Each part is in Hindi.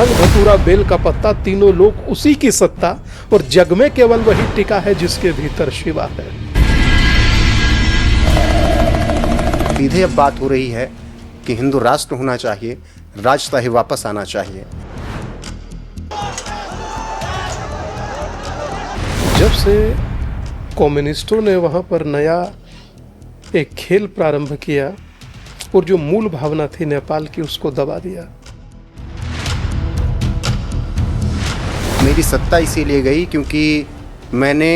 भांग धतूरा बेल का पत्ता, तीनों लोग उसी की सत्ता, और जग में केवल वही टिका है जिसके भीतर शिवा है। सीधे अब बात हो रही है कि हिंदू राष्ट्र होना चाहिए, राजशाही वापस आना चाहिए। जब से कम्युनिस्टों ने वहां पर नया एक खेल प्रारंभ किया और जो मूल भावना थी नेपाल की, उसको दबा दिया। मेरी सत्ता इसीलिए गई क्योंकि मैंने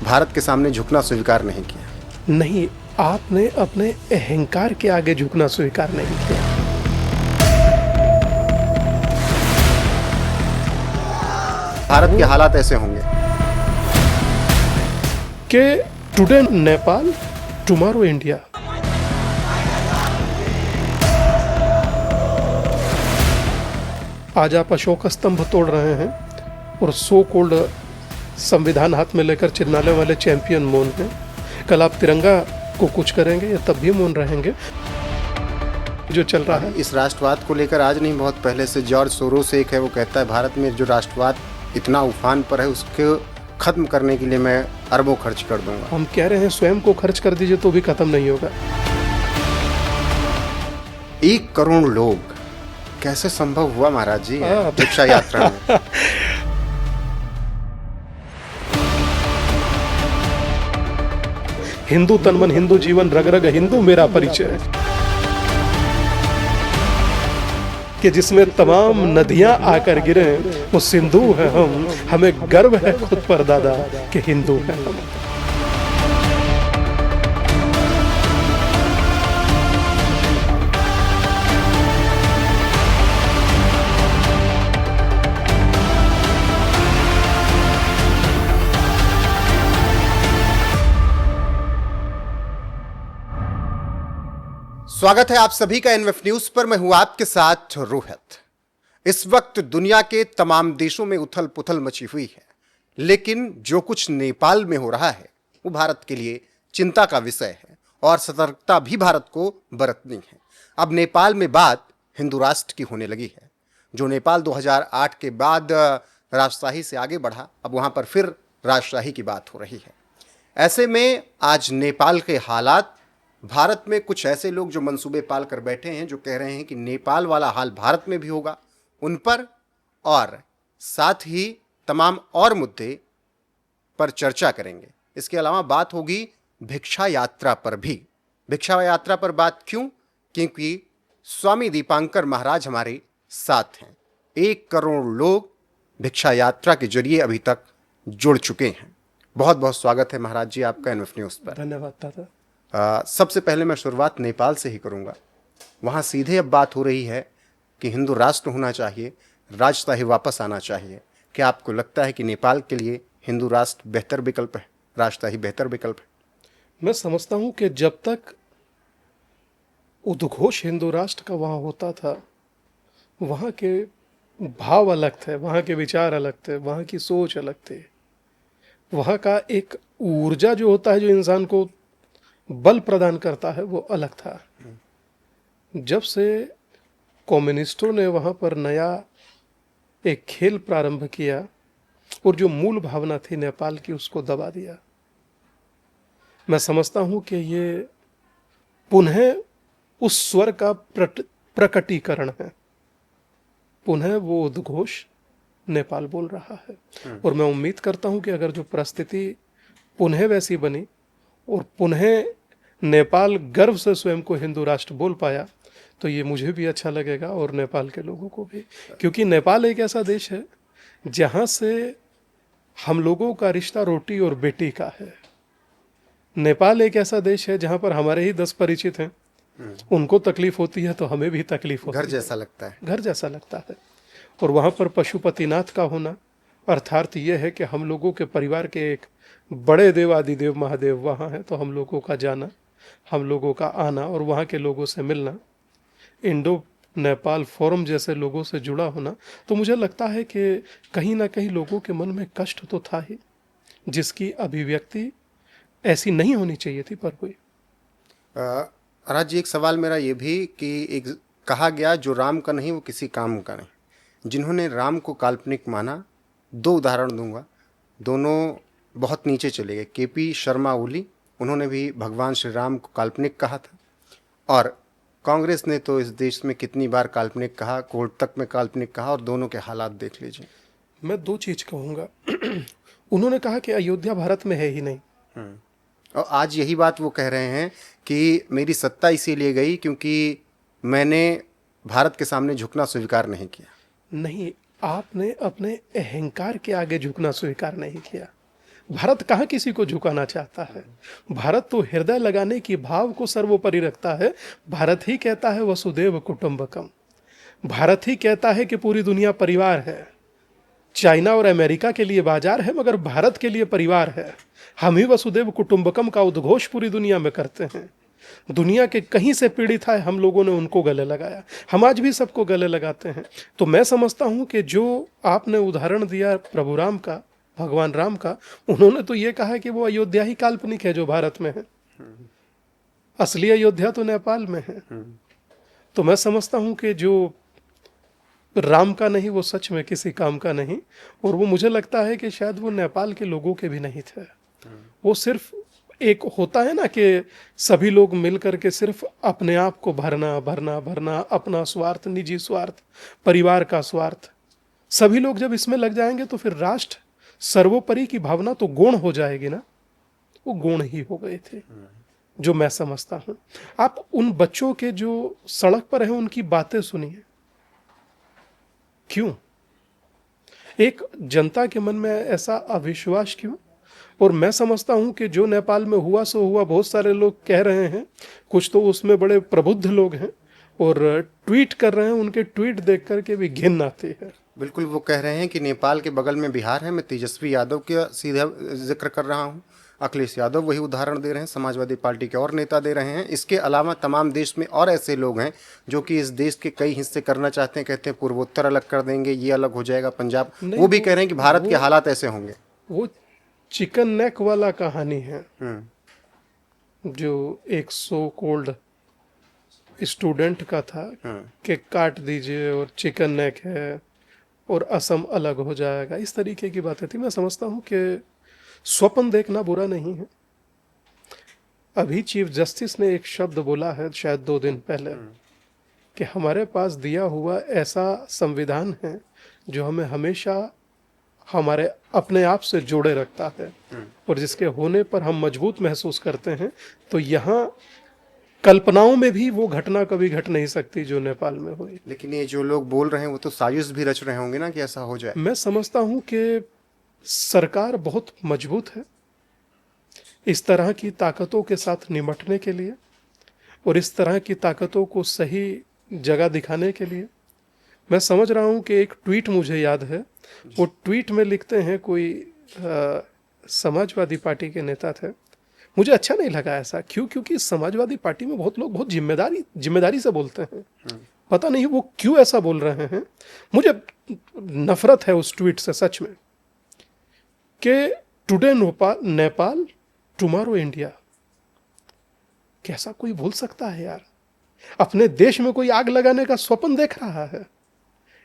भारत के सामने झुकना स्वीकार नहीं किया। नहीं, आपने अपने अहंकार के आगे झुकना स्वीकार नहीं किया। भारत के हालात ऐसे होंगे कि टुडे नेपाल, टुमारो इंडिया। आज आप अशोक स्तंभ तोड़ रहे हैं और सो कोल्ड संविधान हाथ में लेकर चिल्लाने वाले चैंपियन मौन हैं। कल आप तिरंगा को कुछ करेंगे या तब भी मौन रहेंगे। जो चल रहा है इस राष्ट्रवाद को लेकर आज नहीं, बहुत पहले से जॉर्ज सोरोस एक है, वो कहता है भारत में जो राष्ट्रवाद इतना उफान पर है उसको खत्म करने के लिए मैं अरबों खर्च कर दूंगा। हम कह रहे हैं स्वयं को खर्च कर दीजिए तो भी खत्म नहीं होगा। 1 करोड़ लोग कैसे संभव हुआ महाराज जी भिक्षा यात्रा में? हिंदू तन मन, हिंदू जीवन, रग रग हिंदू मेरा परिचय है, कि जिसमें तमाम नदियां आकर गिरे वो सिंधु है हम। हमें गर्व है खुद पर दादा कि हिंदू है हम। स्वागत है आप सभी का एनएफ न्यूज पर। मैं हूं आपके साथ रोहित। इस वक्त दुनिया के तमाम देशों में उथल पुथल मची हुई है, लेकिन जो कुछ नेपाल में हो रहा है वो भारत के लिए चिंता का विषय है और सतर्कता भी भारत को बरतनी है। अब नेपाल में बात हिंदू राष्ट्र की होने लगी है। जो नेपाल 2008 के बाद राजशाही से आगे बढ़ा, अब वहां पर फिर राजशाही की बात हो रही है। ऐसे में आज नेपाल के हालात, भारत में कुछ ऐसे लोग जो मंसूबे पाल कर बैठे हैं, जो कह रहे हैं कि नेपाल वाला हाल भारत में भी होगा, उन पर और साथ ही तमाम और मुद्दे पर चर्चा करेंगे। इसके अलावा बात होगी भिक्षा यात्रा पर भी। भिक्षा यात्रा पर बात क्यों? क्योंकि स्वामी दीपांकर महाराज हमारे साथ हैं। 1 करोड़ लोग भिक्षा यात्रा के जरिए अभी तक जुड़ चुके हैं। बहुत बहुत स्वागत है महाराज जी आपका एनएफ न्यूज पर। धन्यवाद दादा। सबसे पहले मैं शुरुआत नेपाल से ही करूंगा। वहां सीधे अब बात हो रही है कि हिंदू राष्ट्र होना चाहिए, राजशाही वापस आना चाहिए। क्या आपको लगता है कि नेपाल के लिए हिंदू राष्ट्र बेहतर विकल्प है, राजशाही बेहतर विकल्प है? मैं समझता हूं कि जब तक उद्घोष हिंदू राष्ट्र का वहां होता था, वहां के भाव अलग थे, वहां के विचार अलग थे, वहां की सोच अलग थी। वहां का एक ऊर्जा जो होता है, जो इंसान को बल प्रदान करता है, वो अलग था। जब से कम्युनिस्टों ने वहां पर नया एक खेल प्रारंभ किया और जो मूल भावना थी नेपाल की, उसको दबा दिया। मैं समझता हूं कि ये पुनः उस स्वर का प्रकटीकरण है। पुनः वो उद्घोष नेपाल बोल रहा है और मैं उम्मीद करता हूं कि अगर जो परिस्थिति पुनः वैसी बनी और पुनः नेपाल गर्व से स्वयं को हिंदू राष्ट्र बोल पाया, तो ये मुझे भी अच्छा लगेगा और नेपाल के लोगों को भी। क्योंकि नेपाल एक ऐसा देश है जहाँ से हम लोगों का रिश्ता रोटी और बेटी का है। नेपाल एक ऐसा देश है जहाँ पर हमारे ही 10 परिचित हैं, उनको तकलीफ होती है तो हमें भी तकलीफ होती है। घर जैसा लगता है। घर जैसा लगता है। और वहाँ पर पशुपतिनाथ का होना अर्थात ये है कि हम लोगों के परिवार के एक बड़े देवादिदेव महादेव वहाँ हैं, तो हम लोगों का जाना, हम लोगों का आना और वहाँ के लोगों से मिलना, इंडो नेपाल फोरम जैसे लोगों से जुड़ा होना, तो मुझे लगता है कि कहीं ना कहीं लोगों के मन में कष्ट तो था ही, जिसकी अभिव्यक्ति ऐसी नहीं होनी चाहिए थी पर हुई। राज जी, एक सवाल मेरा ये भी कि एक कहा गया जो राम का नहीं वो किसी काम का नहीं। जिन्होंने राम को काल्पनिक माना, दो उदाहरण दूंगा, दोनों बहुत नीचे चले गए। केपी शर्मा ओली, उन्होंने भी भगवान श्री राम को काल्पनिक कहा था, और कांग्रेस ने तो इस देश में कितनी बार काल्पनिक कहा, कोर्ट तक में काल्पनिक कहा, और दोनों के हालात देख लीजिए। मैं दो चीज कहूंगा। उन्होंने कहा कि अयोध्या भारत में है ही नहीं। और आज यही बात वो कह रहे हैं कि मेरी सत्ता इसीलिए गई क्योंकि मैंने भारत के सामने झुकना स्वीकार नहीं किया। नहीं, आपने अपने अहंकार के आगे झुकना स्वीकार नहीं किया। भारत कहाँ किसी को झुकाना चाहता है? भारत तो हृदय लगाने की भाव को सर्वोपरि रखता है। भारत ही कहता है वसुदेव कुटुंबकम। भारत ही कहता है कि पूरी दुनिया परिवार है। चाइना और अमेरिका के लिए बाजार है, मगर भारत के लिए परिवार है। हम ही वसुदेव कुटुंबकम का उद्घोष पूरी दुनिया में करते हैं। दुनिया के कहीं से पीड़ित है, हम लोगों ने उनको गले लगाया। हम आज भी सबको गले लगाते हैं। तो मैं समझता हूं कि जो आपने उदाहरण दिया प्रभु राम का, भगवान राम का, उन्होंने तो ये कहा कि वो अयोध्या ही काल्पनिक है जो भारत में है। असली अयोध्या तो नेपाल में है। तो मैं समझता हूं कि जो राम का नहीं वो सच में किसी काम का नहीं। और वो मुझे लगता है कि शायद वो नेपाल के लोगों के भी नहीं थे। वो सिर्फ एक होता है ना कि सभी लोग मिलकर के सिर्फ अपने आप को भरना भरना भरना, अपना स्वार्थ, निजी स्वार्थ, परिवार का स्वार्थ, सभी लोग जब इसमें लग जाएंगे तो फिर राष्ट्र सर्वोपरि की भावना तो गौण हो जाएगी ना। वो गौण ही हो गए थे, जो मैं समझता हूं। आप उन बच्चों के जो सड़क पर हैं उनकी बातें सुनिए। क्यों एक जनता के मन में ऐसा अविश्वास क्यों? और मैं समझता हूं कि जो नेपाल में हुआ सो हुआ। बहुत सारे लोग कह रहे हैं, कुछ तो उसमें बड़े प्रबुद्ध लोग हैं और ट्वीट कर रहे हैं। उनके ट्वीट देख करके भी घिन आती है। बिल्कुल, वो कह रहे हैं कि नेपाल के बगल में बिहार है। मैं तेजस्वी यादव का सीधा जिक्र कर रहा हूँ, अखिलेश यादव वही उदाहरण दे रहे हैं, समाजवादी पार्टी के और नेता दे रहे हैं। इसके अलावा तमाम देश में और ऐसे लोग हैं जो कि इस देश के कई हिस्से करना चाहते हैं। कहते हैं पूर्वोत्तर अलग कर देंगे, ये अलग हो जाएगा पंजाब। वो भी कह रहे हैं कि भारत के हालात ऐसे होंगे। वो चिकन नेक वाला कहानी है जो एक सो कोल्ड स्टूडेंट का था कि काट दीजिए और चिकन नेक है और असम अलग हो जाएगा। इस तरीके की बातें थी। मैं समझता हूं कि स्वप्न देखना बुरा नहीं है। अभी चीफ जस्टिस ने एक शब्द बोला है शायद 2 दिन पहले कि हमारे पास दिया हुआ ऐसा संविधान है जो हमें हमेशा हमारे अपने आप से जोड़े रखता है और जिसके होने पर हम मजबूत महसूस करते हैं। तो यहाँ कल्पनाओं में भी वो घटना कभी घट नहीं सकती जो नेपाल में हुई। लेकिन ये जो लोग बोल रहे हैं वो तो साजिश भी रच रहे होंगे ना कि ऐसा हो जाए। मैं समझता हूं कि सरकार बहुत मजबूत है इस तरह की ताकतों के साथ निपटने के लिए और इस तरह की ताकतों को सही जगह दिखाने के लिए। मैं समझ रहा हूं कि एक ट्वीट मुझे याद है। वो ट्वीट में लिखते हैं, कोई समाजवादी पार्टी के नेता थे। मुझे अच्छा नहीं लगा ऐसा। क्यों? क्योंकि समाजवादी पार्टी में बहुत लोग बहुत जिम्मेदारी से बोलते हैं। पता नहीं वो क्यों ऐसा बोल रहे हैं। मुझे नफरत है उस ट्वीट से सच में कि टुडे नेपाल टुमारो इंडिया। कैसा कोई बोल सकता है यार? अपने देश में कोई आग लगाने का स्वप्न देख रहा है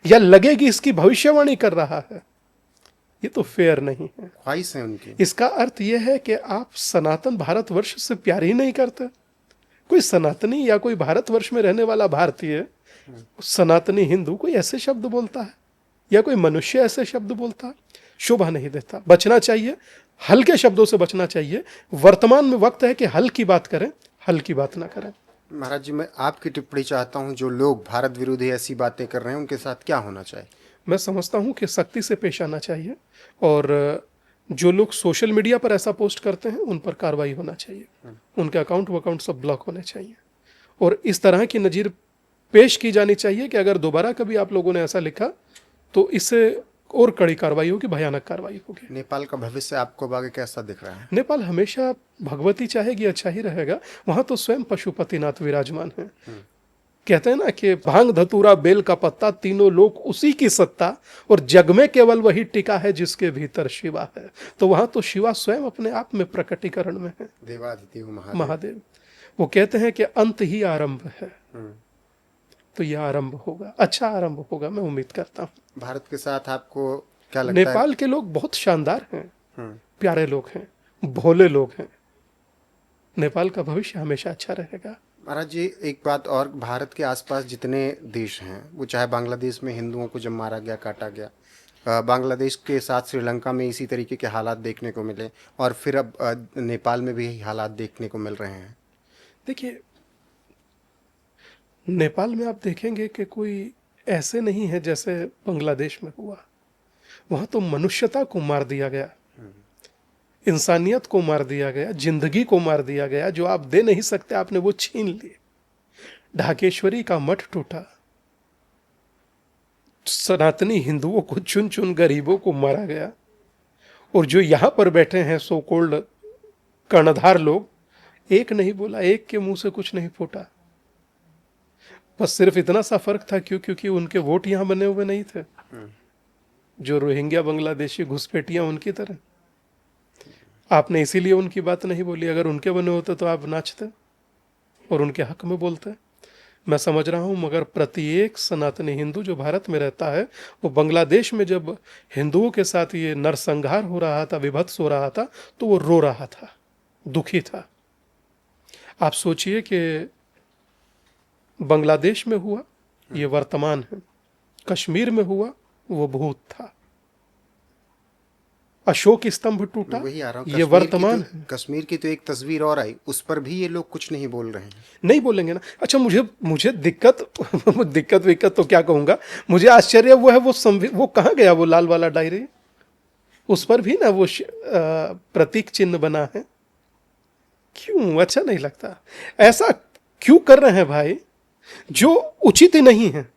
या लगेगी इसकी भविष्यवाणी कर रहा है? ये तो फेयर नहीं है। ख्वाहिश है उनकी। इसका अर्थ यह है कि आप सनातन भारतवर्ष से प्यार ही नहीं करते। कोई सनातनी या कोई भारतवर्ष में रहने वाला भारतीय सनातनी हिंदू कोई ऐसे शब्द बोलता है या कोई मनुष्य ऐसे शब्द बोलता है, शोभा नहीं देता। बचना चाहिए, हल्के शब्दों से बचना चाहिए। वर्तमान में वक्त है कि हल की बात करें, हल की बात ना करें। महाराज जी, मैं आपकी टिप्पणी चाहता हूं। जो लोग भारत विरोधी ऐसी बातें कर रहे हैं उनके साथ क्या होना चाहिए? मैं समझता हूं कि सख्ती से पेश आना चाहिए और जो लोग सोशल मीडिया पर ऐसा पोस्ट करते हैं उन पर कार्रवाई होना चाहिए। उनके अकाउंट सब ब्लॉक होने चाहिए और इस तरह की नज़ीर पेश की जानी चाहिए कि अगर दोबारा कभी आप लोगों ने ऐसा लिखा तो इससे और कड़ी कार्रवाई होगी, भयानक कार्रवाई होगी। नेपाल का भविष्य आपको आगे कैसा दिख रहा है? नेपाल हमेशा भगवती चाहेगी अच्छा ही रहेगा। वहां तो स्वयं पशुपतिनाथ विराजमान है। कहते हैं ना कि भांग धतूरा बेल का पत्ता तीनों लोग उसी की सत्ता और जग में केवल वही टिका है जिसके भीतर शिवा है। तो वहां तो शिवा स्वयं अपने आप में प्रकटीकरण में है। देवाधिदेव महादेव। वो कहते हैं कि अंत ही आरंभ है। तो यह आरंभ होगा, अच्छा आरंभ होगा, मैं उम्मीद करता हूँ। भारत के साथ आपको क्या लगता है? नेपाल के लोग बहुत शानदार हैं, प्यारे लोग हैं, भोले लोग हैं। नेपाल का भविष्य हमेशा अच्छा रहेगा। महाराज जी, एक बात और, भारत के आसपास जितने देश हैं, वो चाहे बांग्लादेश में हिंदुओं को जब मारा गया, काटा गया, बांग्लादेश के साथ श्रीलंका में इसी तरीके के हालात देखने को मिले, और फिर अब नेपाल में भी यही हालात देखने को मिल रहे हैं। देखिए, नेपाल में आप देखेंगे कि कोई ऐसे नहीं है जैसे बांग्लादेश में हुआ। वहाँ तो मनुष्यता को मार दिया गया, इंसानियत को मार दिया गया, जिंदगी को मार दिया गया। जो आप दे नहीं सकते आपने वो छीन लिए। ढाकेश्वरी का मठ टूटा, सनातनी हिंदुओं को चुन चुन गरीबों को मारा गया, और जो यहां पर बैठे हैं सो कोल्ड कर्णधार लोग, एक नहीं बोला, एक के मुंह से कुछ नहीं फूटा। बस सिर्फ इतना सा फर्क था, क्योंकि उनके वोट यहां बने हुए नहीं थे, जो रोहिंग्या बांग्लादेशी घुसपैठियां उनकी तरह। आपने इसीलिए उनकी बात नहीं बोली। अगर उनके बने होते तो आप नाचते और उनके हक में बोलते। मैं समझ रहा हूं, मगर प्रत्येक सनातनी हिंदू जो भारत में रहता है, वो बांग्लादेश में जब हिंदुओं के साथ ये नरसंहार हो रहा था, विभत्स हो रहा था, तो वो रो रहा था, दुखी था। आप सोचिए कि बांग्लादेश में हुआ, ये वर्तमान है। कश्मीर में हुआ, वो भूत था। अशोक स्तंभ टूटा, वही आ रहा हूँ, ये वर्तमान है। कश्मीर की तो एक तस्वीर और आई, उस पर भी ये लोग कुछ नहीं बोल रहे हैं। नहीं बोलेंगे ना। अच्छा, मुझे दिक्कत विक्कत तो क्या कहूंगा, मुझे आश्चर्य वो है, वो कहाँ गया वो लाल वाला डायरी? उस पर भी ना वो प्रतीक चिन्ह बना है। क्यों अच्छा नहीं लगता? ऐसा क्यों कर रहे हैं भाई, जो उचित ही नहीं है?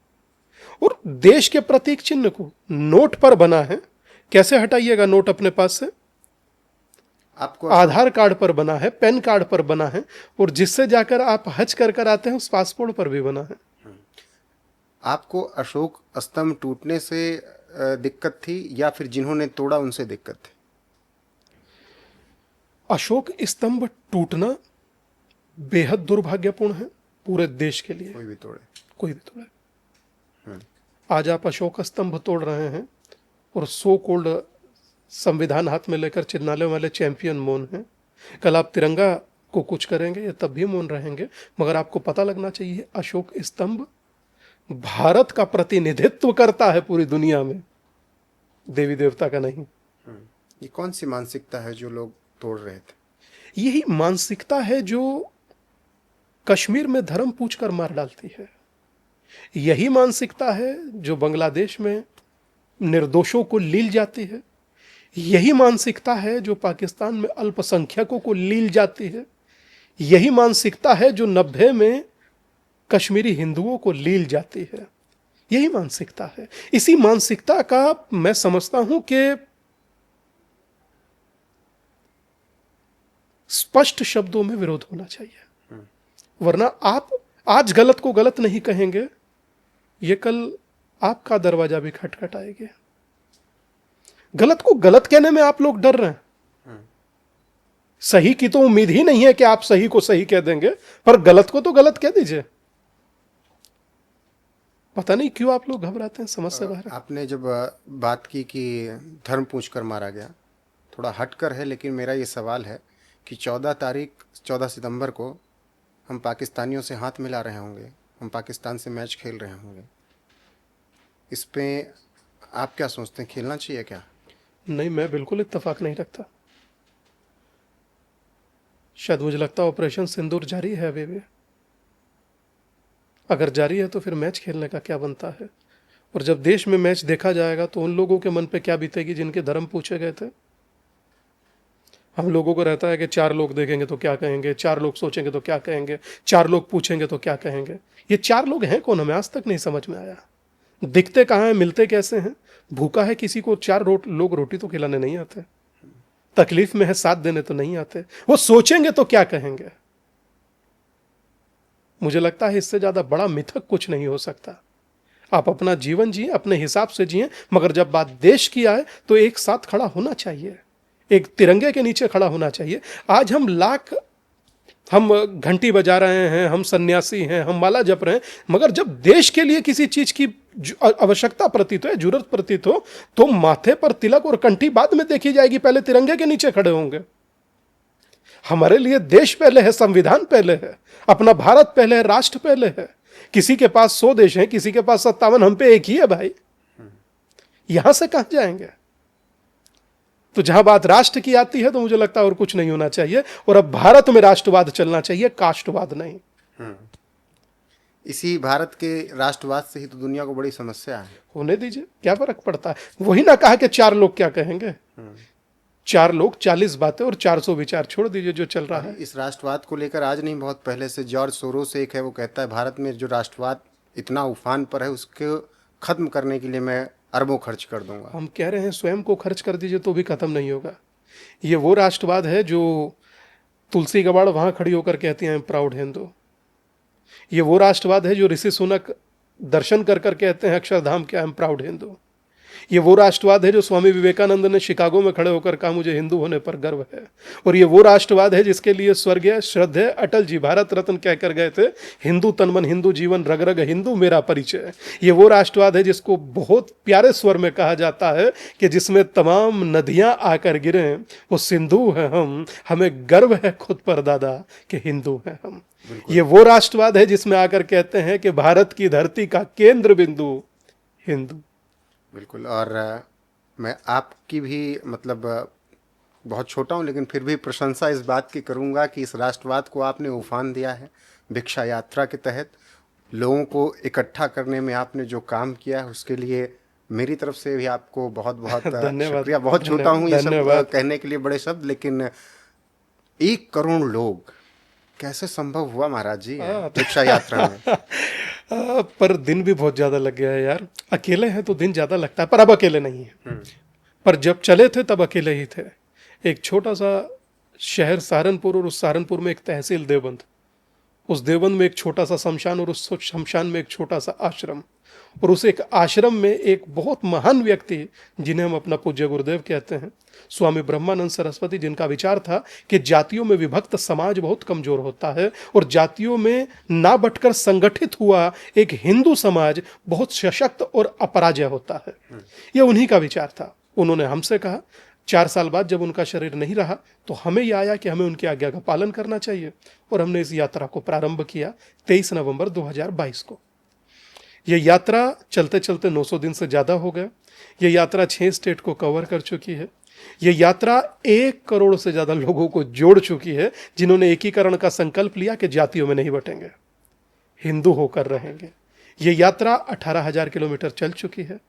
और देश के प्रतीक चिन्ह को नोट पर बना है, कैसे हटाइएगा नोट अपने पास से? आपको आधार कार्ड पर बना है, पैन कार्ड पर बना है, और जिससे जाकर आप हज कर आते हैं उस पासपोर्ट पर भी बना है। आपको अशोक स्तंभ टूटने से दिक्कत थी, या फिर जिन्होंने तोड़ा उनसे दिक्कत थी? अशोक स्तंभ टूटना बेहद दुर्भाग्यपूर्ण है पूरे देश के लिए। कोई भी तोड़े, कोई भी तोड़े। आज आप अशोक स्तंभ तोड़ रहे हैं, और सो कोल्ड संविधान हाथ में लेकर चिल्लाने वाले चैंपियन मौन हैं। कल आप तिरंगा को कुछ करेंगे, ये तब भी मौन रहेंगे। मगर आपको पता लगना चाहिए, अशोक स्तंभ भारत का प्रतिनिधित्व करता है पूरी दुनिया में, देवी देवता का नहीं। ये कौन सी मानसिकता है जो लोग तोड़ रहे थे? यही मानसिकता है जो कश्मीर में धर्म पूछकर मार डालती है। यही मानसिकता है जो बांग्लादेश में निर्दोषों को लील जाती है। यही मानसिकता है जो पाकिस्तान में अल्पसंख्यकों को लील जाती है। यही मानसिकता है जो 90 में कश्मीरी हिंदुओं को लील जाती है। यही मानसिकता है। इसी मानसिकता का मैं समझता हूं कि स्पष्ट शब्दों में विरोध होना चाहिए, वरना आप आज गलत को गलत नहीं कहेंगे, ये कल आपका दरवाजा भी खटखटाएंगे। गलत को गलत कहने में आप लोग डर रहे हैं। सही की तो उम्मीद ही नहीं है कि आप सही को सही कह देंगे, पर गलत को तो गलत कह दीजिए। पता नहीं क्यों आप लोग घबराते हैं, समझ से बाहर। आपने जब बात की कि धर्म पूछकर मारा गया, थोड़ा हटकर है, लेकिन मेरा ये सवाल है कि 14 सितंबर को हम पाकिस्तानियों से हाथ मिला रहे होंगे, हम पाकिस्तान से मैच खेल रहे होंगे, इस पे आप क्या सोचते हैं, खेलना चाहिए क्या? नहीं, मैं बिल्कुल इत्तेफाक नहीं रखता। शायद मुझे लगता है ऑपरेशन सिंदूर जारी है अभी भी। अगर जारी है तो फिर मैच खेलने का क्या बनता है? और जब देश में मैच देखा जाएगा तो उन लोगों के मन पे क्या बीतेगी जिनके धर्म पूछे गए थे। हम लोगों को रहता है कि 4 लोग देखेंगे तो क्या कहेंगे, 4 लोग सोचेंगे तो क्या कहेंगे, 4 लोग पूछेंगे तो क्या कहेंगे। ये 4 लोग हैं कौन, हमें आज तक नहीं समझ में आया। दिखते कहाँ हैं, मिलते कैसे हैं? भूखा है किसी को 4 लोग रोटी तो खिलाने नहीं आते, तकलीफ में है साथ देने तो नहीं आते। वो सोचेंगे तो क्या कहेंगे। मुझे लगता है इससे ज्यादा बड़ा मिथक कुछ नहीं हो सकता। आप अपना जीवन जिए, अपने हिसाब से जिए, मगर जब बात देश की आए तो एक साथ खड़ा होना चाहिए, एक तिरंगे के नीचे खड़ा होना चाहिए। आज हम लाख हम घंटी बजा रहे हैं, हम सन्यासी हैं, हम माला जप रहे हैं, मगर जब देश के लिए किसी चीज की आवश्यकता प्रतीत हो, जरूरत प्रतीत हो, तो माथे पर तिलक और कंठी बाद में देखी जाएगी, पहले तिरंगे के नीचे खड़े होंगे। हमारे लिए देश पहले है, संविधान पहले है, अपना भारत पहले है, राष्ट्र पहले है। किसी के पास 100 देश हैं, किसी के पास 57, हम पे एक ही है भाई। यहां से कहां जाएंगे? तो जहां बात राष्ट्र की आती है तो मुझे लगता है और कुछ नहीं होना चाहिए, और अब भारत में राष्ट्रवाद चलना चाहिए, काष्ट्रवाद नहीं। इसी भारत के राष्ट्रवाद से ही तो दुनिया को बड़ी समस्या है। होने दीजिए, क्या फर्क पड़ता है? वही ना कहा कि 4 लोग क्या कहेंगे। 4 लोग 40 बातें और 400 विचार, छोड़ दीजिए जो चल रहा है। इस राष्ट्रवाद को लेकर आज नहीं, बहुत पहले से जॉर्ज सोरोस एक है, वो कहता है भारत में जो राष्ट्रवाद इतना उफान पर है, उसको खत्म करने के लिए मैं अरबों खर्च कर दूंगा। हम कह रहे हैं स्वयं को खर्च कर दीजिए तो भी खत्म नहीं होगा। ये वो राष्ट्रवाद है जो तुलसी गवाड़ वहां खड़ी होकर कहती हैं प्राउड हिंदू। ये वो राष्ट्रवाद है जो ऋषि सुनक दर्शन कर कर कहते हैं अक्षरधाम के आई एम प्राउड हिंदू। ये वो राष्ट्रवाद है जो स्वामी विवेकानंद ने शिकागो में खड़े होकर कहा मुझे हिंदू होने पर गर्व है। और ये वो राष्ट्रवाद है जिसके लिए स्वर्गीय श्रद्धेय अटल जी भारत रत्न कहकर गए थे, हिंदू तन मन हिंदू जीवन रग रग हिंदू मेरा परिचय। ये वो राष्ट्रवाद है जिसको बहुत प्यारे स्वर में कहा जाता है कि जिसमें तमाम नदियां आकर गिरे वो सिंधु है हम, हमें गर्व है खुद पर दादा कि हिंदू हैं हम। ये वो राष्ट्रवाद है जिसमें आकर कहते हैं कि भारत की धरती का केंद्र बिंदु हिंदू। बिल्कुल। और मैं आपकी भी मतलब बहुत छोटा हूँ लेकिन फिर भी प्रशंसा इस बात की करूँगा कि इस राष्ट्रवाद को आपने उफान दिया है। भिक्षा यात्रा के तहत लोगों को इकट्ठा करने में आपने जो काम किया है उसके लिए मेरी तरफ से भी आपको बहुत बहुत शुक्रिया। बहुत छोटा हूँ ये सब कहने के लिए बड़े शब्द, लेकिन 1 करोड़ लोग कैसे संभव हुआ महाराज जी भिक्षा यात्रा में? पर दिन भी बहुत ज्यादा लग गया है यार। अकेले हैं तो दिन ज्यादा लगता है, पर अब अकेले नहीं है। पर जब चले थे तब अकेले ही थे। एक छोटा सा शहर सहारनपुर, और उस सहारनपुर में एक तहसील देवबंद, उस देवबंद में एक छोटा सा शमशान, और उस शमशान में एक छोटा सा आश्रम, और उस एक आश्रम में एक बहुत महान व्यक्ति जिन्हें हम अपना पूज्य गुरुदेव कहते हैं, स्वामी ब्रह्मानंद सरस्वती, जिनका विचार था कि जातियों में विभक्त समाज बहुत कमजोर होता है और जातियों में ना बटकर संगठित हुआ एक हिंदू समाज बहुत सशक्त और अपराजय होता है। यह उन्हीं का विचार था। उन्होंने हमसे कहा, 4 साल बाद जब उनका शरीर नहीं रहा तो हमें यह आया कि हमें उनकी आज्ञा का पालन करना चाहिए, और हमने इस यात्रा को प्रारंभ किया 23 नवंबर 2022 को। यह यात्रा चलते चलते 900 दिन से ज़्यादा हो गया। यह यात्रा 6 स्टेट को कवर कर चुकी है। यह यात्रा 1 करोड़ से ज़्यादा लोगों को जोड़ चुकी है, जिन्होंने एकीकरण का संकल्प लिया कि जातियों में नहीं बटेंगे, हिंदू होकर रहेंगे। यह यात्रा 18,000 किलोमीटर चल चुकी है।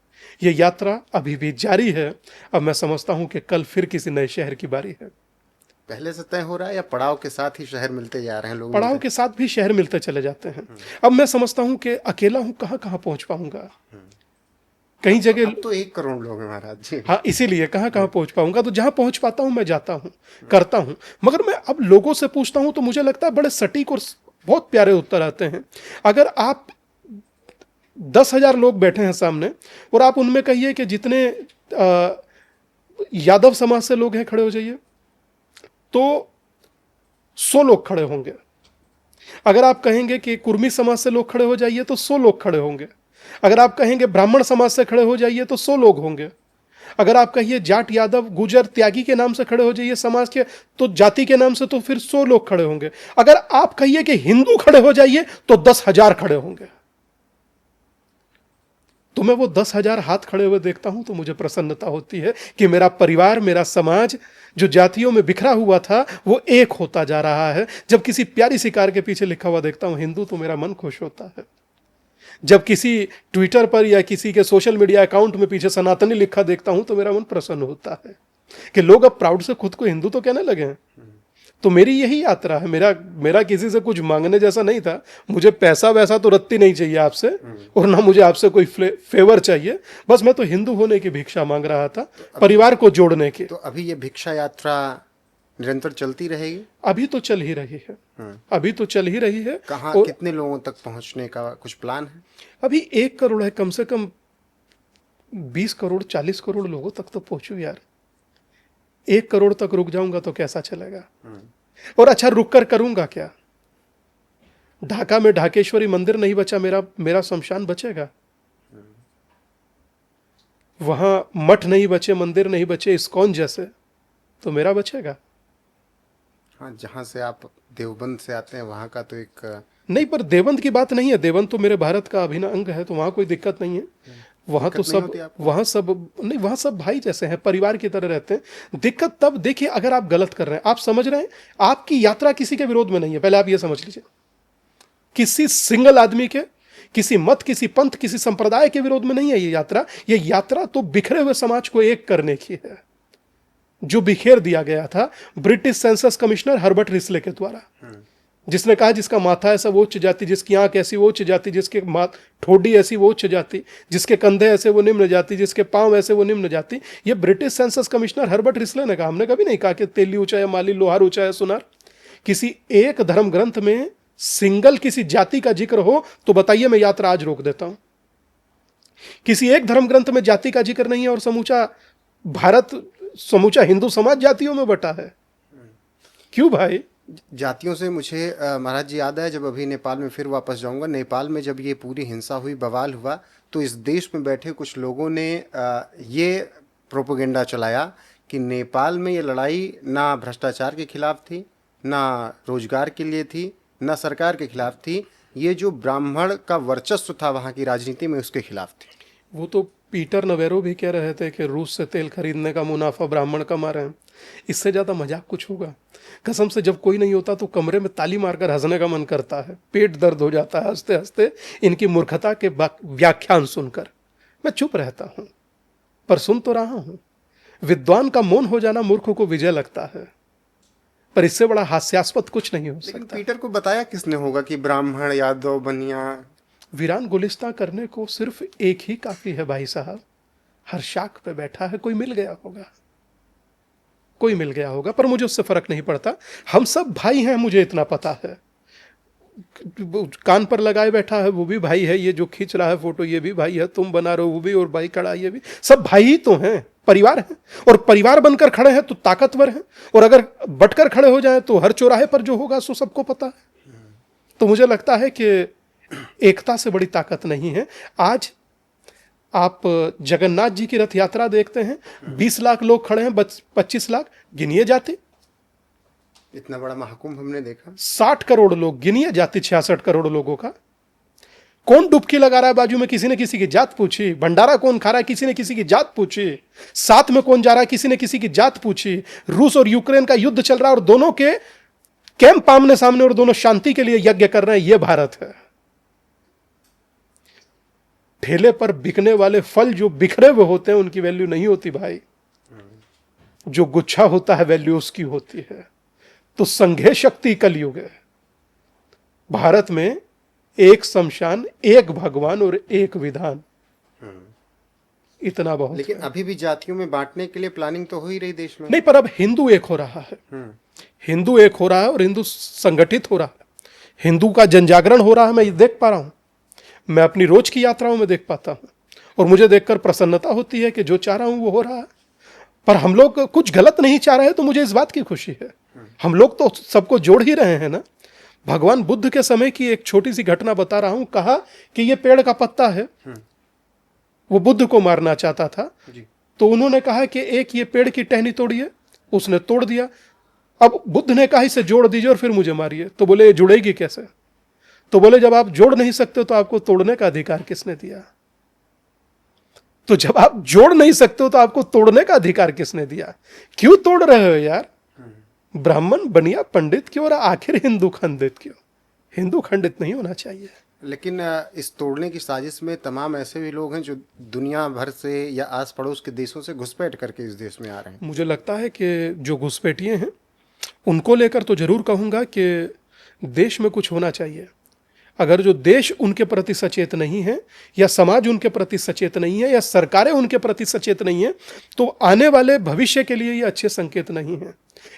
यह यात्रा अभी भी जारी है। अब मैं समझता हूं कि कल फिर किसी नए शहर की बारी है। पहले से तय हो रहा है या पड़ाव के साथ ही शहर मिलते जा रहे हैं लोग? पड़ाव के साथ भी शहर मिलते चले जाते हैं। अब मैं समझता हूं कि अकेला हूं, कहां कहां पहुंच पाऊंगा। कई जगह तो 1 करोड़ लोग हैं महाराज जी। हाँ, इसीलिए कहां कहां पहुंच पाऊंगा। तो जहां पहुंच पाता हूं मैं जाता हूं, करता हूं। मगर मैं अब लोगों से पूछता हूं तो मुझे लगता है बड़े सटीक और बहुत प्यारे उत्तर आते हैं। अगर आप 10,000 लोग बैठे हैं सामने और आप उनमें कहिए कि जितने यादव समाज से लोग हैं खड़े हो जाइए, तो 100 लोग खड़े होंगे। अगर आप कहेंगे कि कुर्मी समाज से लोग खड़े हो जाइए तो 100 लोग खड़े होंगे। अगर आप कहेंगे ब्राह्मण समाज से खड़े हो जाइए तो 100 लोग होंगे। अगर आप कहिए जाट यादव गुजर त्यागी के नाम से खड़े हो जाइए समाज के, तो जाति के नाम से, तो फिर 100 लोग खड़े होंगे। अगर आप कहिए कि हिंदू खड़े हो जाइए तो 10,000 खड़े होंगे। तो मैं वो 10,000 हाथ खड़े हुए देखता हूं तो मुझे प्रसन्नता होती है कि मेरा परिवार, मेरा समाज जो जातियों में बिखरा हुआ था वो एक होता जा रहा है। जब किसी प्यारी सी कार के पीछे लिखा हुआ देखता हूं हिंदू, तो मेरा मन खुश होता है। जब किसी ट्विटर पर या किसी के सोशल मीडिया अकाउंट में पीछे सनातनी लिखा देखता हूं तो मेरा मन प्रसन्न होता है कि लोग अब प्राउड से खुद को हिंदू तो कहने लगे हैं। तो मेरी यही यात्रा है। मेरा किसी से कुछ मांगने जैसा नहीं था। मुझे पैसा वैसा तो रत्ती नहीं चाहिए आपसे, और ना मुझे आपसे कोई फेवर चाहिए। बस मैं तो हिंदू होने की भिक्षा मांग रहा था, परिवार को जोड़ने की। तो अभी ये भिक्षा यात्रा निरंतर चलती रहेगी? अभी तो चल ही रही है। अभी तो चल ही रही है। कहाँ, कितने लोगों तक पहुंचने का कुछ प्लान है? अभी 1 करोड़ है, कम से कम 20 करोड़ 40 करोड़ लोगों तक तो पहुंचू यार। 1 करोड़ तक रुक जाऊंगा तो कैसा चलेगा। और अच्छा रुक कर करूंगा क्या? ढाका में ढाकेश्वरी मंदिर नहीं बचा, मेरा मेरा शमशान बचेगा? वहां मठ नहीं बचे, मंदिर नहीं बचे इस्कॉन जैसे, तो मेरा बचेगा? हाँ, जहाँ से आप देवबंद से आते हैं वहाँ का तो एक नहीं, पर देवबंद की बात नहीं है। देवबंद तो मेरे भारत का अभिन्न अंग है, तो वहां कोई दिक्कत नहीं है। वहां तो दिक्कत नहीं सब, होती आपको? वहां सब नहीं, वहां सब भाई जैसे हैं, परिवार की तरह रहते हैं। दिक्कत तब देखिए अगर आप गलत कर रहे हैं, आप समझ रहे हैं आपकी यात्रा किसी के विरोध में नहीं है, पहले आप ये समझ लीजिए। किसी सिंगल आदमी के, किसी मत, किसी पंथ, किसी संप्रदाय के विरोध में नहीं है ये यात्रा। ये यात्रा तो बिखरे हुए समाज को एक करने की है, जो बिखेर दिया गया था British census commissioner Herbert Risley के द्वारा, जिसने कहा जिसका माथा ऐसा वो उच्च जाति, जिसकी आंख ऐसी वो उच्च जाति, जिसके ठोडी ऐसी वो उच्च जाति, जिसके कंधे ऐसे वो निम्न जाति, जिसके पांव ऐसे वो निम्न जाति। ये British census commissioner Herbert Risley ने कहा। हमने कभी नहीं कहा कि तेली ऊंचा है, माली लोहार ऊंचा है, सुनार। किसी एक धर्म ग्रंथ में सिंगल किसी जाति का जिक्र हो तो बताइए, मैं यात्रा आज रोक देता हूं। किसी एक धर्म ग्रंथ में जाति का जिक्र नहीं है और समूचा भारत, समूचा हिंदू समाज जातियों में बटा है। क्यों भाई? जातियों से मुझे महाराज जी याद है, जब अभी नेपाल में फिर वापस जाऊंगा, नेपाल में जब ये पूरी हिंसा हुई, बवाल हुआ, तो इस देश में बैठे कुछ लोगों ने ये प्रोपेगेंडा चलाया कि नेपाल में ये लड़ाई ना भ्रष्टाचार के खिलाफ थी, ना रोजगार के लिए थी, ना सरकार के खिलाफ थी, ये जो ब्राह्मण का वर्चस्व था वहाँ की राजनीति में उसके खिलाफ थी। वो तो पीटर नवेरो भी कह रहे थे कि रूस से तेल खरीदने का मुनाफा ब्राह्मण कमा रहे हैं। इससे ज्यादा मजाक कुछ होगा? कसम से, जब कोई नहीं होता तो कमरे में ताली मारकर हंसने का मन करता है, पेट दर्द हो जाता है हंसते हंसते इनकी मूर्खता के व्याख्यान सुनकर। मैं चुप रहता हूं, पर सुन तो रहा हूं। विद्वान का मौन हो जाना मूर्ख को विजय लगता है, पर इससे बड़ा हास्यास्पद कुछ नहीं हो लेकिन सकता। पीटर को बताया किसने होगा कि ब्राह्मण, यादव, बनिया? वीरान गुलिस्तां करने को सिर्फ एक ही काफी है भाई साहब। हर शाख पे बैठा है, कोई मिल गया होगा, कोई मिल गया होगा, पर मुझे उससे फर्क नहीं पड़ता। हम सब भाई हैं, मुझे इतना पता है। कान पर लगाए बैठा है वो भी भाई है, ये जो खींच रहा है फोटो ये भी भाई है, तुम बना रहे हो वो भी, और भाई खड़ा ये भी, सब भाई ही तो हैं, परिवार है। और परिवार बनकर खड़े हैं तो ताकतवर हैं, और अगर बटकर खड़े हो जाए तो हर चौराहे पर जो होगा सो सबको पता है। तो मुझे लगता है कि एकता से बड़ी ताकत नहीं है। आज आप जगन्नाथ जी की रथ यात्रा देखते हैं, 20 लाख लोग खड़े हैं, 25 लाख गिनिए जाति। इतना बड़ा महाकुंभ हमने देखा। 60 करोड़ लोग गिनिए जाति, 66 करोड़ लोगों का। कौन डुबकी लगा रहा है बाजू में, किसी ने किसी की जात पूछी। भंडारा कौन खा रहा है, किसी ने किसी की जात पूछी। साथ में कौन जा रहा है, किसी ने किसी की जात पूछी। रूस और यूक्रेन का युद्ध चल रहा है और दोनों के कैंप आमने सामने, और दोनों शांति के लिए यज्ञ कर रहे हैं। यह भारत है। ठेले पर बिकने वाले फल जो बिखरे हुए होते हैं उनकी वैल्यू नहीं होती भाई, जो गुच्छा होता है वैल्यू उसकी होती है। तो संघे शक्ति कलयुग है। भारत में एक शमशान, एक भगवान और एक विधान, इतना बहुत। लेकिन अभी भी जातियों में बांटने के लिए प्लानिंग तो हो ही रही देश में। नहीं, पर अब हिंदू एक हो रहा है, हिंदू एक हो रहा है और हिंदू संगठित हो रहा है। हिंदू का जनजागरण हो रहा है, मैं ये देख पा रहा हूं। मैं अपनी रोज की यात्राओं में देख पाता हूं और मुझे देखकर प्रसन्नता होती है कि जो चाह रहा हूं वो हो रहा है। पर हम लोग कुछ गलत नहीं चाह रहे तो मुझे इस बात की खुशी है। हम लोग तो सबको जोड़ ही रहे हैं ना। भगवान बुद्ध के समय की एक छोटी सी घटना बता रहा हूं। कहा कि ये पेड़ का पत्ता है, वो बुद्ध को मारना चाहता था। तो उन्होंने कहा कि एक ये पेड़ की टहनी तोड़िए, उसने तोड़ दिया। अब बुद्ध ने कहा इसे जोड़ दीजिए और फिर मुझे मारिए। तो बोले ये जुड़ेगी कैसे? तो बोले जब आप जोड़ नहीं सकते तो आपको तोड़ने का अधिकार किसने दिया? तो जब आप जोड़ नहीं सकते हो तो आपको तोड़ने का अधिकार किसने दिया? क्यों तोड़ रहे हो यार? ब्राह्मण, बनिया, पंडित क्यों और आखिर हिंदू खंडित क्यों? हिंदू खंडित नहीं होना चाहिए। लेकिन इस तोड़ने की साजिश में तमाम ऐसे भी लोग हैं जो दुनिया भर से या आस पड़ोस के देशों से घुसपैठ करके इस देश में आ रहे हैं। मुझे लगता है कि जो घुसपैठिए हैं उनको लेकर तो जरूर कहूंगा कि देश में कुछ होना चाहिए। अगर जो देश उनके प्रति सचेत नहीं है, या समाज उनके प्रति सचेत नहीं है, या सरकारें उनके प्रति सचेत नहीं है, तो आने वाले भविष्य के लिए ये अच्छे संकेत नहीं है।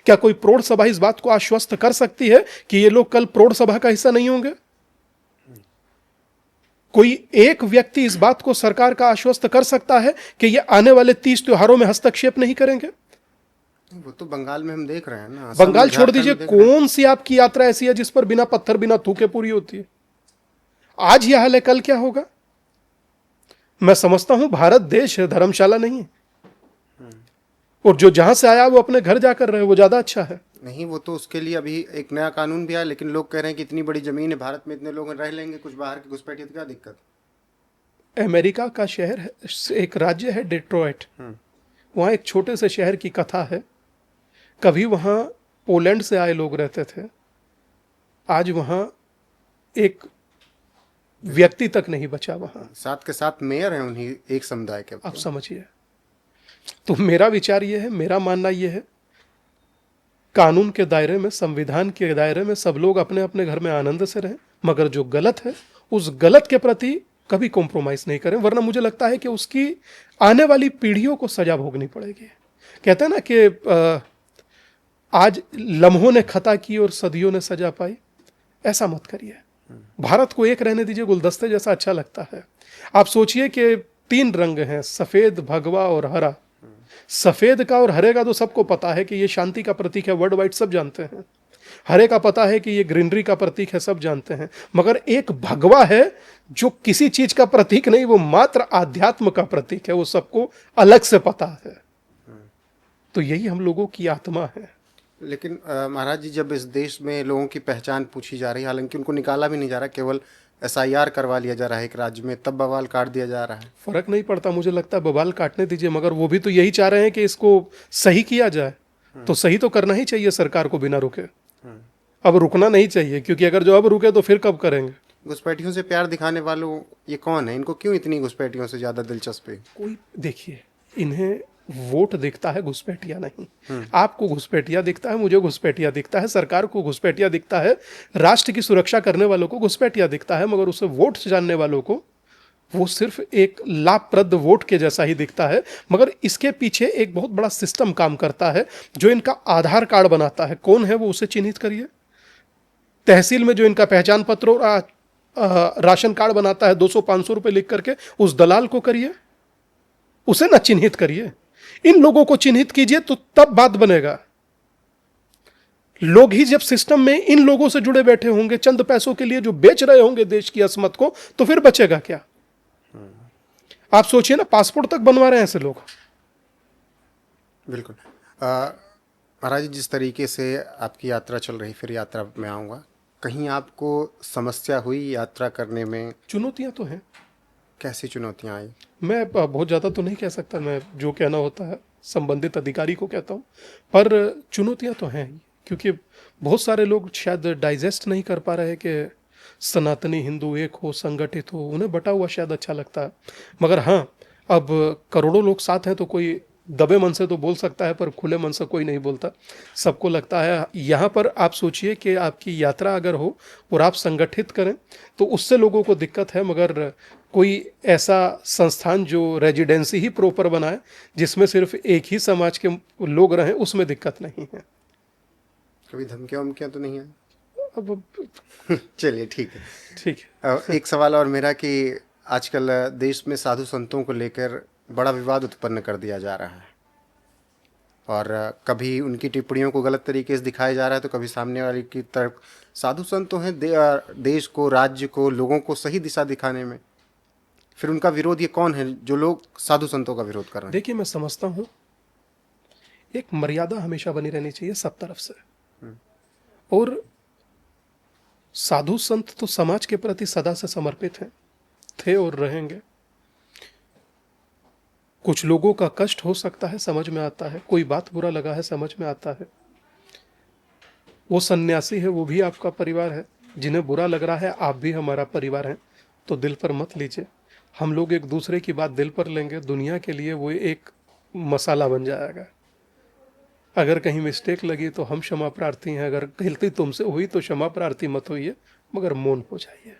क्या कोई प्रौढ़ सभा इस बात को आश्वस्त कर सकती है कि ये लोग कल प्रौढ़ सभा का हिस्सा नहीं होंगे? कोई एक व्यक्ति इस बात को सरकार का आश्वस्त कर सकता है कि ये आने वाले 30 त्योहारों में हस्तक्षेप नहीं करेंगे? वो तो बंगाल में हम देख रहे हैं ना, असम बंगाल में, छोड़ झारखंड दीजिए, में देख रहे हैं। कौन सी आपकी यात्रा ऐसी है जिस पर बिना पत्थर बिना थूके पूरी होती है? आज यह हाल है, कल क्या होगा? मैं समझता हूं भारत देश है, धर्मशाला नहीं है। और जो जहां से आया वो अपने घर जाकर रहे, वो ज्यादा अच्छा है। नहीं, वो तो उसके लिए अभी एक नया कानून भी आया, लेकिन लोग कह रहे हैं कि इतनी बड़ी जमीन है भारत में, इतने लोग रह लेंगे, कुछ बाहर के घुसपैठिए तो क्या दिक्कत। अमेरिका का शहर है, एक राज्य है डेट्रॉयट। वहाँ एक छोटे से शहर की कथा है। कभी वहाँ पोलैंड से आए लोग रहते थे, आज वहाँ एक व्यक्ति तक नहीं बचा वहाँ। साथ के साथ मेयर हैं उन्हीं एक समुदाय के। आप समझिए। तो मेरा विचार ये है, मेरा मानना ये है, कानून के दायरे में, संविधान के दायरे में सब लोग अपने अपने घर में आनंद से रहें, मगर जो गलत है उस गलत के प्रति कभी कॉम्प्रोमाइज नहीं करें, वरना मुझे लगता है कि उसकी आने वाली पीढ़ियों को सजा भोगनी पड़ेगी। कहते हैं ना कि आज लम्हों ने खता की और सदियों ने सजा पाई। ऐसा मत करिए। भारत को एक रहने दीजिए, गुलदस्ते जैसा अच्छा लगता है। आप सोचिए कि 3 रंग हैं, सफेद, भगवा और हरा। सफेद का और हरे का तो सबको पता है कि ये शांति का प्रतीक है, वर्ल्ड वाइड सब जानते हैं। हरे का पता है कि ये ग्रीनरी का प्रतीक है, सब जानते हैं। मगर एक भगवा है जो किसी चीज का प्रतीक नहीं, वो मात्र आध्यात्म का प्रतीक है, वो सबको अलग से पता है। तो यही हम लोगों की आत्मा है। लेकिन महाराज जी, जब इस देश में लोगों की पहचान पूछी जा रही है, हालांकि उनको निकाला भी नहीं जा रहा, केवल SIR करवा लिया जा रहा है एक राज्य में, तब बवाल काट दिया जा रहा है। फर्क नहीं पड़ता, मुझे लगता है बवाल काटने दीजिए, मगर वो भी तो यही चाह रहे हैं कि इसको सही किया जाए। तो सही तो करना ही चाहिए सरकार को बिना रुके। अब रुकना नहीं चाहिए, क्योंकि अगर जो अब रुके तो फिर कब करेंगे? घुसपैठियों से प्यार दिखाने वालों ये कौन है? इनको क्यों इतनी घुसपैठियों से ज्यादा दिलचस्पी? कोई देखिए, इन्हें वोट दिखता है, घुसपैठिया नहीं। आपको घुसपैठिया दिखता है, मुझे घुसपैठिया दिखता है, सरकार को घुसपैठिया दिखता है, राष्ट्र की सुरक्षा करने वालों को घुसपैठिया दिखता है, मगर उसे वोट जानने वालों को वो सिर्फ एक लाभप्रद वोट के जैसा ही दिखता है। मगर इसके पीछे एक बहुत बड़ा सिस्टम काम करता है, जो इनका आधार कार्ड बनाता है। कौन है वो, उसे चिन्हित करिए। तहसील में जो इनका पहचान पत्र और राशन कार्ड बनाता है 200-500 रुपए लिख करके, उस दलाल को करिए, उसे ना चिन्हित करिए। इन लोगों को चिन्हित कीजिए, तो तब बात बनेगा। लोग ही जब सिस्टम में इन लोगों से जुड़े बैठे होंगे, चंद पैसों के लिए जो बेच रहे होंगे देश की असमत को, तो फिर बचेगा क्या? आप सोचिए ना, पासपोर्ट तक बनवा रहे हैं ऐसे लोग। बिल्कुल। महाराज जी, जिस तरीके से आपकी यात्रा चल रही, फिर यात्रा में आऊँगा, कहीं आपको समस्या हुई यात्रा करने में? चुनौतियां तो हैं। कैसी चुनौतियां आई? मैं बहुत ज़्यादा तो नहीं कह सकता, मैं जो कहना होता है संबंधित अधिकारी को कहता हूँ, पर चुनौतियां तो हैं ही। क्योंकि बहुत सारे लोग शायद डाइजेस्ट नहीं कर पा रहे कि सनातनी हिंदू एक हो, संगठित हो। उन्हें बटा हुआ शायद अच्छा लगता है, मगर हाँ, अब करोड़ों लोग साथ हैं तो कोई दबे मन से तो बोल सकता है, पर खुले मन से कोई नहीं बोलता। सबको लगता है। यहाँ पर आप सोचिए कि आपकी यात्रा अगर हो और आप संगठित करें तो उससे लोगों को दिक्कत है, मगर कोई ऐसा संस्थान जो रेजिडेंसी ही प्रॉपर बनाए, जिसमें सिर्फ एक ही समाज के लोग रहें, उसमें दिक्कत नहीं है। कभी धमकियाँ वमकियाँ तो नहीं आई? अब चलिए, ठीक है। ठीक है। एक सवाल और मेरा कि आजकल देश में साधु संतों को लेकर बड़ा विवाद उत्पन्न कर दिया जा रहा है, और कभी उनकी टिप्पणियों को गलत तरीके से दिखाया जा रहा है, तो कभी सामने वाले की तरफ। साधु संत तो हैं देश को, राज्य को, लोगों को सही दिशा दिखाने में, फिर उनका विरोध ये कौन है जो लोग साधु संतों का विरोध कर रहे हैं? देखिए, मैं समझता हूँ एक मर्यादा हमेशा बनी रहनी चाहिए सब तरफ से। और साधु संत तो समाज के प्रति सदा से समर्पित हैं, थे और रहेंगे। कुछ लोगों का कष्ट हो सकता है, समझ में आता है, कोई बात बुरा लगा है, समझ में आता है। वो सन्यासी है, वो भी आपका परिवार है। जिन्हें बुरा लग रहा है, आप भी हमारा परिवार हैं, तो दिल पर मत लीजिए। हम लोग एक दूसरे की बात दिल पर लेंगे, दुनिया के लिए वो एक मसाला बन जाएगा। अगर कहीं मिस्टेक लगी तो हम क्षमा प्रार्थी हैं, अगर गलती तुमसे हुई तो क्षमा प्रार्थी मत होइए, मगर मौन हो जाइए।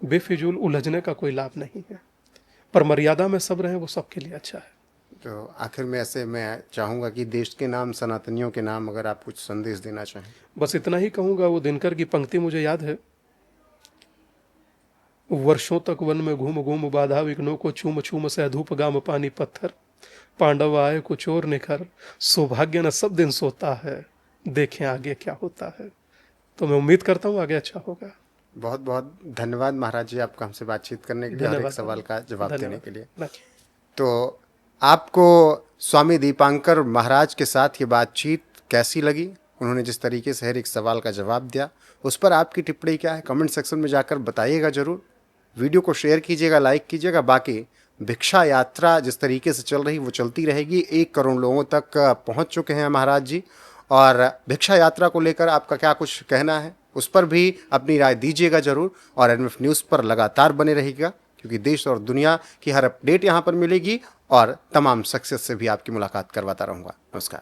बेफिजूल उलझने का कोई लाभ नहीं है, पर मर्यादा में सब रहें, वो सबके लिए अच्छा है। तो आखिर में ऐसे मैं चाहूँगा कि देश के नाम, सनातनियों के नाम, अगर आप कुछ संदेश देना चाहें। बस इतना ही कहूँगा। वो दिनकर की पंक्ति मुझे याद है, वर्षों तक वन में घूम घूम बाधा विघ्नों को, छूम छूम से अधूप गाम पानी पत्थर। पांडव आए कुछ और निखर, सौभाग्य न सब दिन सोता है, देखें आगे क्या होता है। तो मैं उम्मीद करता हूँ आगे अच्छा होगा। बहुत बहुत धन्यवाद महाराज जी, आपका हमसे बातचीत करने के लिए और एक धन्यवाद। सवाल का जवाब देने धन्यवाद। के लिए। धन्यवाद। तो आपको स्वामी दीपांकर महाराज के साथ ये बातचीत कैसी लगी? उन्होंने जिस तरीके से हर एक सवाल का जवाब दिया, उस पर आपकी टिप्पणी क्या है? कमेंट सेक्शन में जाकर बताइएगा ज़रूर। वीडियो को शेयर कीजिएगा, लाइक कीजिएगा। बाकी भिक्षा यात्रा जिस तरीके से चल रही वो चलती रहेगी। 1 करोड़ लोगों तक पहुंच चुके हैं महाराज जी। और भिक्षा यात्रा को लेकर आपका क्या कुछ कहना है, उस पर भी अपनी राय दीजिएगा ज़रूर। और एनएमएफ न्यूज़ पर लगातार बने रहिएगा, क्योंकि देश और दुनिया की हर अपडेट यहाँ पर मिलेगी और तमाम शख्सियत से भी आपकी मुलाकात करवाता रहूँगा। नमस्कार।